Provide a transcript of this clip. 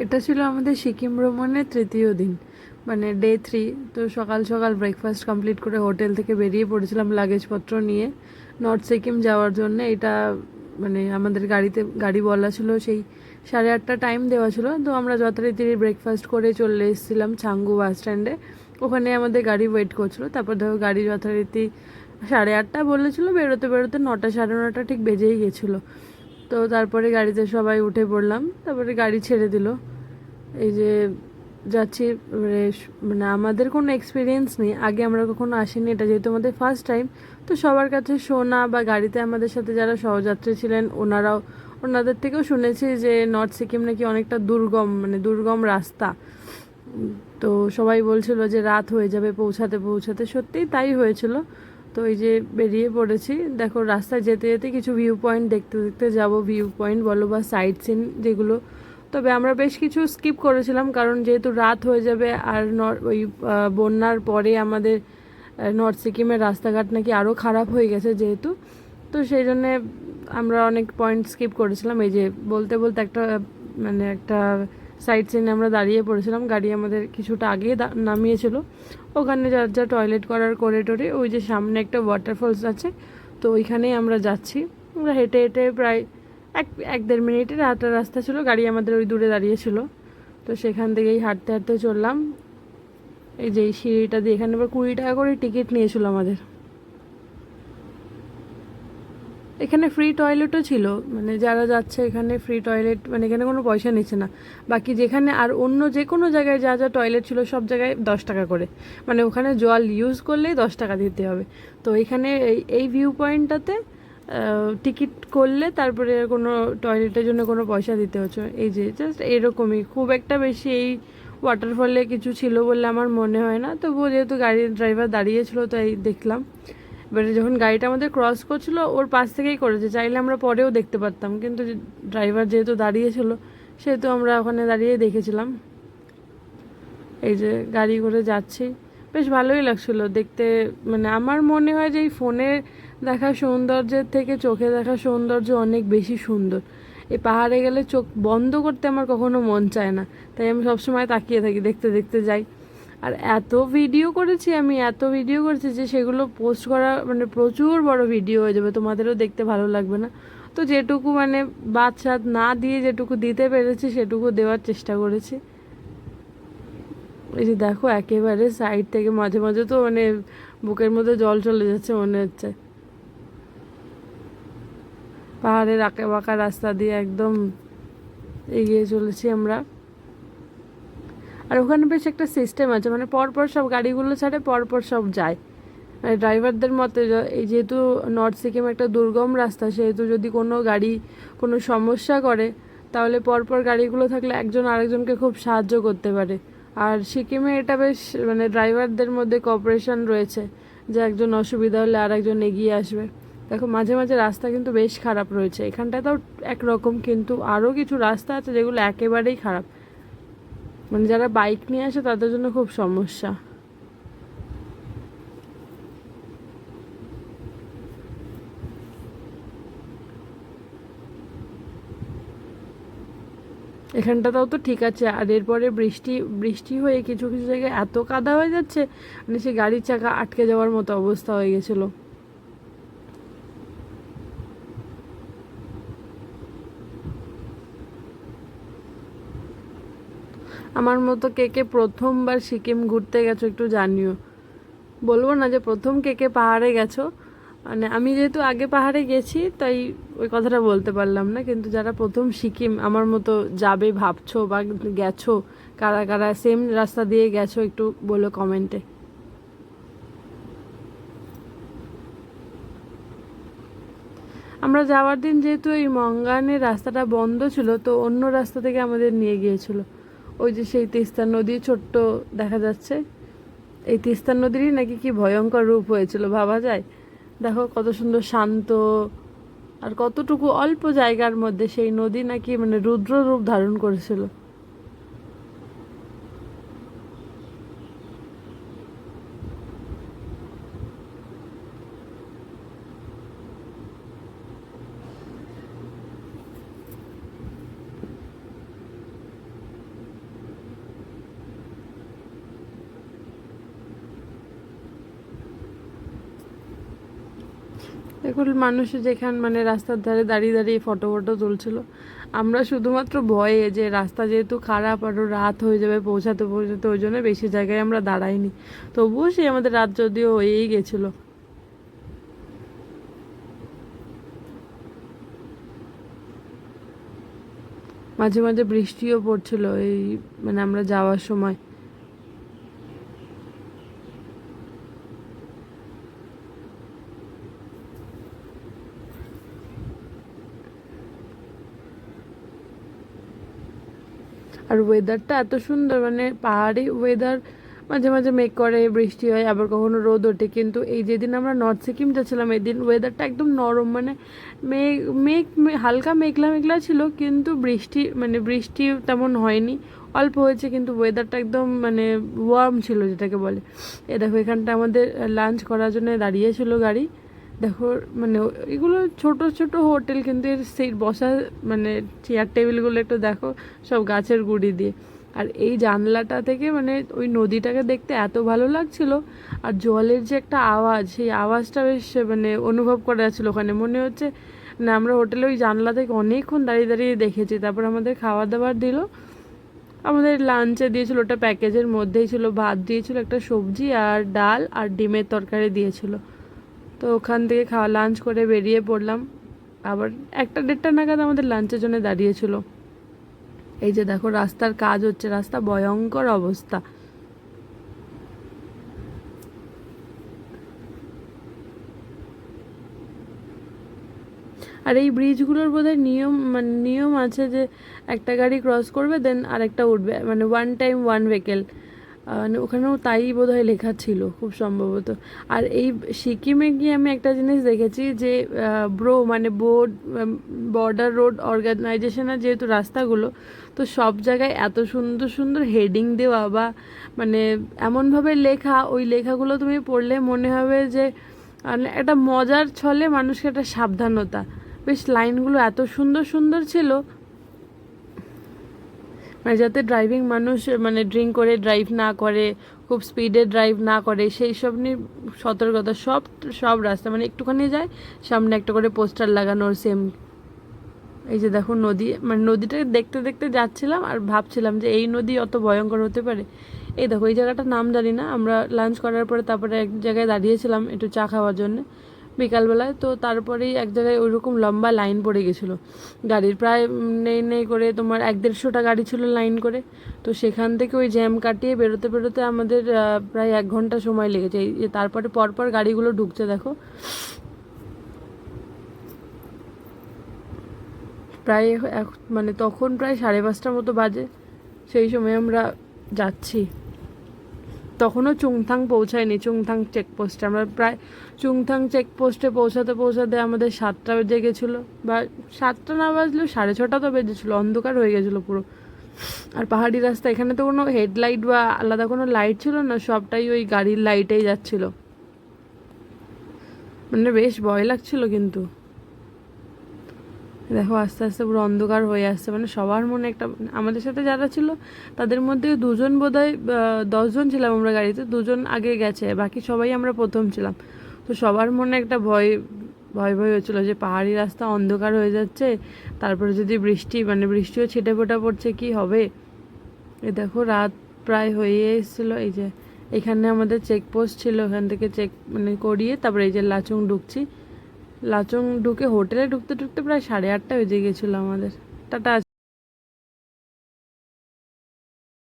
এটা ছিল আমাদের সিকিম ভ্রমণের তৃতীয় দিন, মানে ডে 3। তো সকাল সকাল ব্রেকফাস্ট কমপ্লিট করে হোটেল থেকে বেরিয়ে পড়েছিলাম লাগেজপত্র নিয়ে নর্থ সিকিম যাওয়ার জন্য। এটা মানে আমাদের গাড়ি বলা ছিল সেই 8:30 টাইম দেওয়া ছিল। তো আমরা যথারীতি ব্রেকফাস্ট করে চলে এসেছিলাম ছাঙ্গু বাস স্ট্যান্ডে। ওখানে আমাদের গাড়ি ওয়েট করছিল। তারপর দেখো গাড়ি যথারীতি 8:30 বলেছিল, বেরোতে বেরোতে 9টা 9:30 ঠিক বেজেই গেছিলো। তো তারপরে গাড়িতে সবাই উঠে পড়লাম, তারপরে গাড়ি ছেড়ে দিল। এই যে যাচ্ছি, মানে আমাদের কোনো এক্সপিরিয়েন্স নেই, আগে আমরা কখনো আসিনি, এটা যেহেতু আমাদের ফার্স্ট টাইম। তো সবার কাছে শোনা বা গাড়িতে আমাদের সাথে যারা সহযাত্রী ছিলেন ওনাদের থেকেও শুনেছি যে নর্থ সিকিম নাকি অনেকটা দুর্গম, মানে দুর্গম রাস্তা। তো সবাই বলছিল যে রাত হয়ে যাবে পৌঁছাতে পৌঁছাতে, সত্যিই তাই হয়েছিল। তো এই যে বেরিয়ে পড়েছি, দেখো রাস্তায় যেতে যেতে কিছু ভিউ পয়েন্ট দেখতে দেখতে যাব, ভিউ পয়েন্ট বলো বা সাইট সিন যেগুলো। তবে আমরা বেশ কিছু স্কিপ করেছিলাম, কারণ যেহেতু রাত হয়ে যাবে আর ওই বন্যার পরে আমাদের নর্থ সিকিমের রাস্তাঘাট নাকি আরও খারাপ হয়ে গেছে যেহেতু, তো সেই জন্যে আমরা অনেক পয়েন্ট স্কিপ করেছিলাম। এই যে বলতে বলতে একটা সাইড সিনে আমরা দাঁড়িয়ে পড়েছিলাম, গাড়ি আমাদের কিছুটা আগেই নামিয়েছিল। ওখানে যার যা টয়লেট করার করে টোরে, ওই যে সামনে একটা ওয়াটারফলস আছে, তো ওইখানেই আমরা যাচ্ছি। আমরা হেঁটে হেঁটে প্রায় এক দেড় মিনিটের হাঁটার রাস্তা ছিল, গাড়ি আমাদের ওই দূরে দাঁড়িয়েছিল। তো সেখান থেকেই হাঁটতে হাঁটতে চললাম। এই যে এই সিঁড়িটা দিয়ে, এখানে এবার 20 টাকা করে টিকিট নিয়েছিল আমাদের। এখানে ফ্রি টয়লেটও ছিল, মানে যারা যাচ্ছে এখানে ফ্রি টয়লেট, মানে এখানে কোনো পয়সা নিচ্ছে না। বাকি যেখানে আর অন্য যে কোনো জায়গায় যা যা টয়লেট ছিল সব জায়গায় 10 টাকা করে, মানে ওখানে জল ইউজ করলেই 10 টাকা দিতে হবে। তো এখানে এই ভিউ পয়েন্টটাতে টিকিট করলে তারপরে কোনো টয়লেটের জন্য কোনো পয়সা দিতে হচ্ছে। এই যে জাস্ট এরকমই, খুব একটা বেশি এই ওয়াটারফলে কিছু ছিল বলে আমার মনে হয় না। তবুও যেহেতু গাড়ির ড্রাইভার দাঁড়িয়েছিল তাই দেখলাম। এবারে যখন গাড়িটা আমাদের ক্রস করছিল ওর পাশ থেকেই করেছে, চাইলে আমরা পরেও দেখতে পারতাম, কিন্তু ড্রাইভার যেহেতু দাঁড়িয়েছিল সেহেতু আমরা ওখানে দাঁড়িয়ে দেখেছিলাম। এই যে গাড়ি করে যাচ্ছি, বেশ ভালোই লাগছিল দেখতে। মানে আমার মনে হয় যে এই ফোনে দেখা সৌন্দর্যের থেকে চোখে দেখা সৌন্দর্য অনেক বেশি সুন্দর। এই পাহাড়ে গেলে চোখ বন্ধ করতে আমার কখনো মন চায় না, তাই আমি সবসময় তাকিয়ে থাকি, দেখতে দেখতে যাই। আর এত ভিডিও করেছি যে সেগুলো পোস্ট করা মানে প্রচুর বড় ভিডিও হয়ে যাবে, তোমাদেরও দেখতে ভালো লাগবে না। তো যেটুকু মানে বাদ সাদ না দিয়ে যেটুকু দিতে পেরেছি সেটুকু দেওয়ার চেষ্টা করেছি। এই যে দেখো একেবারে সাইড থেকে মাঝে মাঝে তো মানে বুকের মধ্যে জল চলে যাচ্ছে মনে হচ্ছে। পাহাড়ের আঁকা বাঁকা রাস্তা দিয়ে একদম এগিয়ে চলেছি আমরা। আর ওখানে বেশ একটা সিস্টেম আছে, মানে পরপর সব গাড়িগুলো ছাড়ে, পরপর সব যায়। মানে ড্রাইভারদের মতে এই যেহেতু নর্থ সিকিম একটা দুর্গম রাস্তা, সেহেতু যদি কোনো গাড়ি কোনো সমস্যা করে তাহলে পরপর গাড়িগুলো থাকলে একজন আরেকজনকে খুব সাহায্য করতে পারে। আর সিকিমে এটা বেশ মানে ড্রাইভারদের মধ্যে কোঅপারেশন রয়েছে, যে একজন অসুবিধা হলে আর একজন এগিয়ে আসবে। দেখো মাঝে মাঝে রাস্তা কিন্তু বেশ খারাপ রয়েছে, এখানটায় তাও একরকম, কিন্তু আরও কিছু রাস্তা আছে যেগুলো একেবারেই খারাপ, মানে যারা বাইক নিয়ে আসে তাদের জন্য খুব সমস্যা। এখানটাতেও তো ঠিক আছে, আর এরপরে বৃষ্টি বৃষ্টি হয়ে কিছু কিছু জায়গায় এত কাদা হয়ে যাচ্ছে, মানে সে গাড়ির চাকা আটকে যাওয়ার মতো অবস্থা হয়ে গেছিলো। আমার মতো কে কে প্রথমবার সিকিম ঘুরতে গেছো একটু জানিও। বলবো না যে প্রথম কে কে পাহাড়ে গেছো, মানে আমি যেহেতু আগে পাহাড়ে গেছি তাই ওই কথাটা বলতে পারলাম না, কিন্তু যারা প্রথম সিকিম আমার মতো যাবে ভাবছো বা গেছো, কারা কারা সেম রাস্তা দিয়ে গেছো একটু বলো কমেন্টে। আমরা যাওয়ার দিন যেহেতু এই মঙ্গানের রাস্তাটা বন্ধ ছিল, তো অন্য রাস্তা থেকে আমাদের নিয়ে গিয়েছিল। ওই যে সেই তিস্তা নদী ছোট্ট দেখা যাচ্ছে, এই তিস্তা নদীরই নাকি কি ভয়ঙ্কর রূপ হয়েছিল ভাবা যায়। দেখো কত সুন্দর শান্ত, আর কতটুকু অল্প জায়গার মধ্যে সেই নদী নাকি মানে রুদ্র রূপ ধারণ করেছিল। এখন মানুষ যেখানে মানে রাস্তার ধারে দাঁড়িয়ে দাঁড়িয়ে ফটো ফটো তুলছিল, আমরা শুধুমাত্র ভয়ে যে রাস্তা যেহেতু খারাপ আরও রাত হয়ে যাবে পৌঁছাতে পৌঁছাতে, ওই জন্য বেশি জায়গায় আমরা দাঁড়াইনি। তবুও সেই আমাদের রাত যদিও হয়েই গেছিলো। মাঝে মাঝে বৃষ্টিও পড়ছিল এই মানে আমরা যাওয়ার সময়। আর ওয়েদারটা এত সুন্দর, মানে পাহাড়ি ওয়েদার, মাঝে মাঝে মেঘ করে বৃষ্টি হয় আবার কখনো রোদ ওঠে। কিন্তু এই যেদিন আমরা নর্থ সিকিম যাচ্ছিলাম এদিন ওয়েদারটা একদম নরম, মানে মেঘ মেঘ হালকা মেঘলা মেঘলা ছিল, কিন্তু বৃষ্টি মানে বৃষ্টি তেমন হয়নি, অল্প হয়েছে, কিন্তু ওয়েদারটা একদম মানে ওয়ার্ম ছিল যেটাকে বলে। এ দেখো এখানটা আমাদের লাঞ্চ করার জন্য দাঁড়িয়েছিল গাড়ি। দেখো মানে এগুলো ছোট ছোট হোটেল, কিন্তু এর সেই বসা মানে চেয়ার টেবিলগুলো একটু দেখো, সব গাছের গুঁড়ি দিয়ে। আর এই জানলাটা থেকে মানে ওই নদীটাকে দেখতে এত ভালো লাগছিল, আর জলের যে একটা আওয়াজ, সেই আওয়াজটা বেশ মানে অনুভব করা যাচ্ছিলো ওখানে। মনে হচ্ছে না আমরা হোটেলে ওই জানলা থেকে অনেকক্ষণ দাঁড়িয়ে দাঁড়িয়ে দেখেছি। তারপর আমাদের খাওয়া দাবার দিল, আমাদের লাঞ্চে দিয়েছিল, ওটা প্যাকেজের মধ্যেই ছিল, ভাত দিয়েছিল, একটা সবজি আর ডাল আর ডিমের তরকারি দিয়েছিল। তো ওখান থেকে খাওয়া লাঞ্চ করে বেরিয়ে পড়লাম। আবার 1টা 1:30 নাগাদ আমাদের লাঞ্চের জন্য দাঁড়িয়েছিল। এই যে দেখো রাস্তার কাজ হচ্ছে, রাস্তা ভয়ঙ্কর অবস্থা। আর এই ব্রিজগুলোর বোধহয় নিয়ম মানে নিয়ম আছে যে একটা গাড়ি ক্রস করবে দেন আরেকটা উঠবে, মানে ওয়ান টাইম ওয়ান ভেহিকেল, মানে ওখানেও তাই বোধহয় লেখা ছিল খুব সম্ভবত। আর এই সিকিমে গিয়ে আমি একটা জিনিস দেখেছি যে মানে বর্ডার রোড অর্গানাইজেশনের যেহেতু রাস্তাগুলো, তো সব জায়গায় এত সুন্দর সুন্দর হেডিং দেওয়া বা মানে এমনভাবে লেখা, ওই লেখাগুলো তুমি পড়লে মনে হবে যে একটা মজার ছলে মানুষকে একটা সাবধানতা। বেশ লাইনগুলো এত সুন্দর সুন্দর ছিল, মানে যাতে ড্রাইভিং মানুষ মানে ড্রিঙ্ক করে ড্রাইভ না করে, খুব স্পিডে ড্রাইভ না করে, সেই সব নিয়ে সতর্কতা। সব সব রাস্তা মানে একটুখানি যায় সামনে একটা করে পোস্টার লাগানোর সেম। এই যে দেখো নদী, মানে নদীটাকে দেখতে দেখতে যাচ্ছিলাম আর ভাবছিলাম যে এই নদী অত ভয়ঙ্কর হতে পারে। এই দেখো এই জায়গাটার নাম জানি না, আমরা লাঞ্চ করার পরে তারপরে এক জায়গায় দাঁড়িয়েছিলাম একটু চা খাওয়ার জন্য বিকালবেলায়। তো তারপরেই এক জায়গায় ওইরকম লম্বা লাইন পড়ে গেছিলো গাড়ির, প্রায় নেই নেই করে তোমার 1-150টা গাড়ি ছিল লাইন করে। তো সেখান থেকে ওই জ্যাম কাটিয়ে বেরোতে বেরোতে আমাদের প্রায় 1 ঘন্টা সময় লেগেছে। এই যে তারপরে পরপর গাড়িগুলো ঢুকছে দেখো, প্রায় মানে তখন প্রায় 5:30টার মতো বাজে। সেই সময় আমরা যাচ্ছি, তখনও চুংথাং পৌঁছায়নি, চুংথাং চেকপোস্টে। আমরা প্রায় চুংথাং চেকপোস্টে পৌঁছাতে পৌঁছাতে আমাদের 7টা বেজে গেছিলো, বা 7টা না বাজলেও 6:30 তো বেজেছিলো, অন্ধকার হয়ে গেছিলো পুরো। আর পাহাড়ি রাস্তা, এখানে তো কোনো হেডলাইট বা আলাদা কোনো লাইট ছিল না, সবটাই ওই গাড়ির লাইটেই যাচ্ছিলো, মানে বেশ ভয় লাগছিল। কিন্তু দেখো আস্তে আস্তে পুরো অন্ধকার হয়ে আসছে, মানে সবার মনে একটা, আমাদের সাথে যারা ছিল তাদের মধ্যে 2জন বোধহয় 10জন ছিলাম আমরা গাড়িতে, 2জন আগে গেছে, বাকি সবাই আমরা প্রথম ছিলাম। তো সবার মনে একটা ভয় ভয় ভয় হচ্ছিলো যে পাহাড়ি রাস্তা অন্ধকার হয়ে যাচ্ছে, তারপরে যদি বৃষ্টি, মানে বৃষ্টিও ছিটে ফোটা পড়ছে, কি হবে। এ দেখো রাত প্রায় হয়ে এসেছিলো। এই যে এখানে আমাদের চেকপোস্ট ছিল, ওখান থেকে চেক মানে করিয়ে তারপরে এই যে লাচুং ঢুকছি। লাচুং ঢুকে হোটেলে ঢুকতে ঢুকতে প্রায় 8:30 বেজে গেছিলো আমাদের। টাটা।